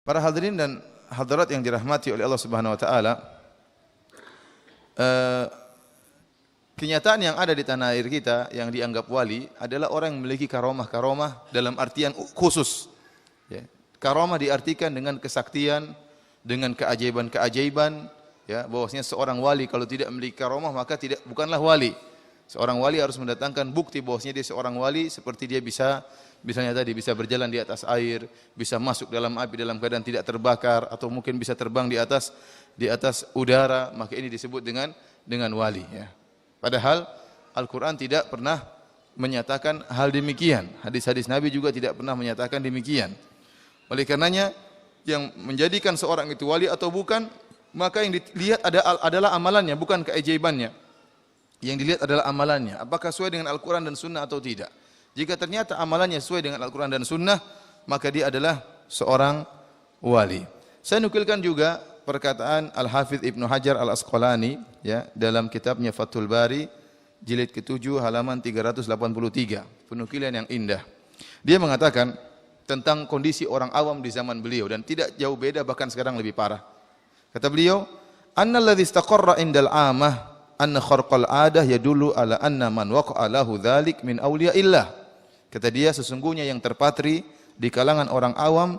Para hadirin dan hadirat yang dirahmati oleh Allah Subhanahu wa taala, kenyataan yang ada di tanah air kita yang dianggap wali adalah orang yang memiliki karomah-karomah dalam artian khusus. Ya. Karomah diartikan dengan kesaktian, dengan keajaiban-keajaiban. Ya, bahwasanya seorang wali kalau tidak memiliki karomah maka bukanlah wali. Seorang wali harus mendatangkan bukti bahwasanya dia seorang wali seperti dia misalnya tadi bisa berjalan di atas air, bisa masuk dalam api dalam keadaan tidak terbakar, atau mungkin bisa terbang di atas udara, maka ini disebut dengan wali. Ya. Padahal Al-Quran tidak pernah menyatakan hal demikian. Hadis-hadis Nabi juga tidak pernah menyatakan demikian. Oleh karenanya yang menjadikan seorang itu wali atau bukan, maka yang dilihat adalah amalannya, bukan keajaibannya. Yang dilihat adalah amalannya, apakah sesuai dengan Al-Quran dan Sunnah atau tidak. Jika ternyata amalannya sesuai dengan Al-Quran dan Sunnah, maka dia adalah seorang wali. Saya nukilkan juga perkataan Al-Hafidh Ibnu Hajar Al-Asqalani, ya, dalam kitabnya Fathul Bari, jilid ke-7 halaman 383, penukilan yang indah. Dia mengatakan tentang kondisi orang awam di zaman beliau, dan tidak jauh beda, bahkan sekarang lebih parah. Kata beliau, "Annalladzi istaqarra indal 'amah anna kharqal 'adah yadullu ala anna man waqa'a lahu dzalik min awliyaillah." Kata dia, sesungguhnya yang terpatri di kalangan orang awam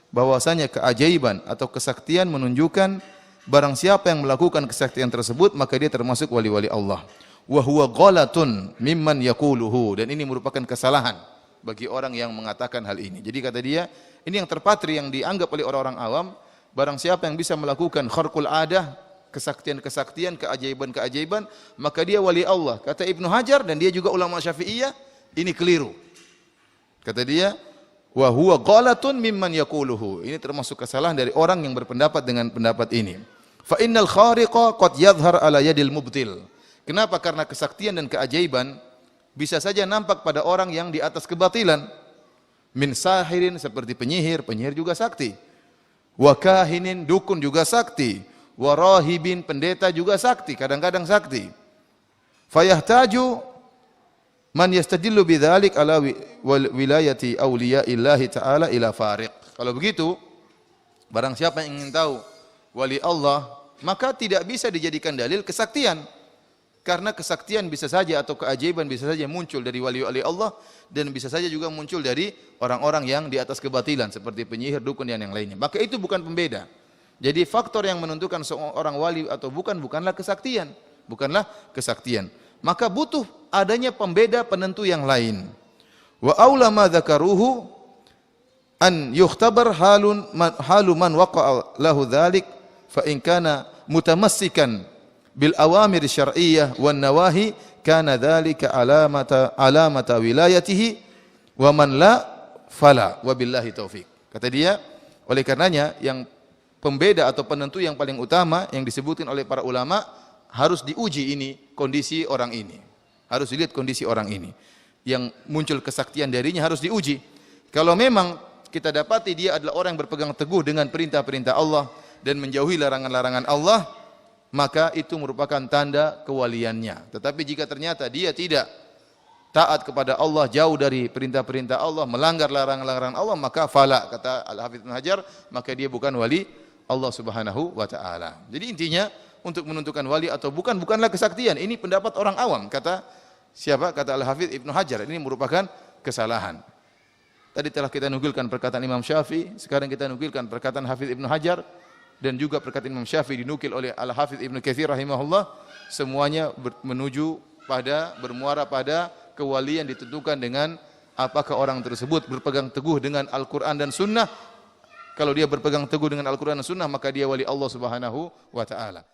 bahwasanya keajaiban atau kesaktian menunjukkan barang siapa yang melakukan kesaktian tersebut maka dia termasuk wali-wali Allah. Wa huwa ghalatun mimman yaquluhu, dan ini merupakan kesalahan bagi orang yang mengatakan hal ini. Jadi kata dia, ini yang terpatri yang dianggap oleh orang-orang awam, barang siapa yang bisa melakukan kharqul 'adah, kesaktian-kesaktian, keajaiban-keajaiban, maka dia wali Allah. Kata Ibnu Hajar, dan dia juga ulama Syafi'iyah, ini keliru. Kata dia, wa huwa ghalatun mimman yaquluhu. Ini termasuk kesalahan dari orang yang berpendapat dengan pendapat ini. Fa innal khariqa qad yadhhar ala yadil mubtil. Kenapa? Karena kesaktian dan keajaiban bisa saja nampak pada orang yang di atas kebatilan. Min sahirin, seperti penyihir juga sakti. Wa kahinin, dukun juga sakti. Warahibin, pendeta juga sakti, kadang-kadang sakti. Fayahtaju man yastadillu bidzalik ala wilayati awliyaillahi ta'ala ila fariq. Kalau begitu, barang siapa yang ingin tahu wali Allah, maka tidak bisa dijadikan dalil kesaktian. Karena kesaktian bisa saja atau keajaiban bisa saja muncul dari wali-wali Allah, dan bisa saja juga muncul dari orang-orang yang di atas kebatilan seperti penyihir, dukun dan yang lainnya. Maka itu bukan pembeda. Jadi faktor yang menentukan seorang wali atau bukanlah kesaktian, Maka butuh adanya pembeda penentu yang lain. Wa aula ma dzakaruhu an yukhtabar halu man waqa'a lahu dzalik fa in kana mutamassikan bil awamir syar'iyyah wan nawahi kana dzalika alamata wilayatihi wa man la fala wabillahi taufik. Kata dia, oleh karenanya yang pembeda atau penentu yang paling utama yang disebutkan oleh para ulama, harus diuji ini, kondisi orang ini. Harus dilihat kondisi orang ini. Yang muncul kesaktian darinya harus diuji. Kalau memang kita dapati dia adalah orang yang berpegang teguh dengan perintah-perintah Allah dan menjauhi larangan-larangan Allah, maka itu merupakan tanda kewaliannya. Tetapi jika ternyata dia tidak taat kepada Allah, jauh dari perintah-perintah Allah, melanggar larangan-larangan Allah, maka fala, kata Al-Hafidh Ibnu Hajar, maka dia bukan wali Allah Subhanahu wa taala. Jadi intinya untuk menentukan wali atau bukanlah kesaktian. Ini pendapat orang awam. Kata siapa? Kata Al-Hafidh Ibnu Hajar. Ini merupakan kesalahan. Tadi telah kita nukilkan perkataan Imam Syafi'i, sekarang kita nukilkan perkataan Hafidh Ibnu Hajar, dan juga perkataan Imam Syafi'i dinukil oleh Al-Hafidh Ibnu Katsir rahimahullah. Semuanya bermuara pada kewalian ditentukan dengan apakah orang tersebut berpegang teguh dengan Al-Quran dan Sunnah. Kalau dia berpegang teguh dengan Al-Quran dan Sunnah, maka dia wali Allah Subhanahu wa ta'ala.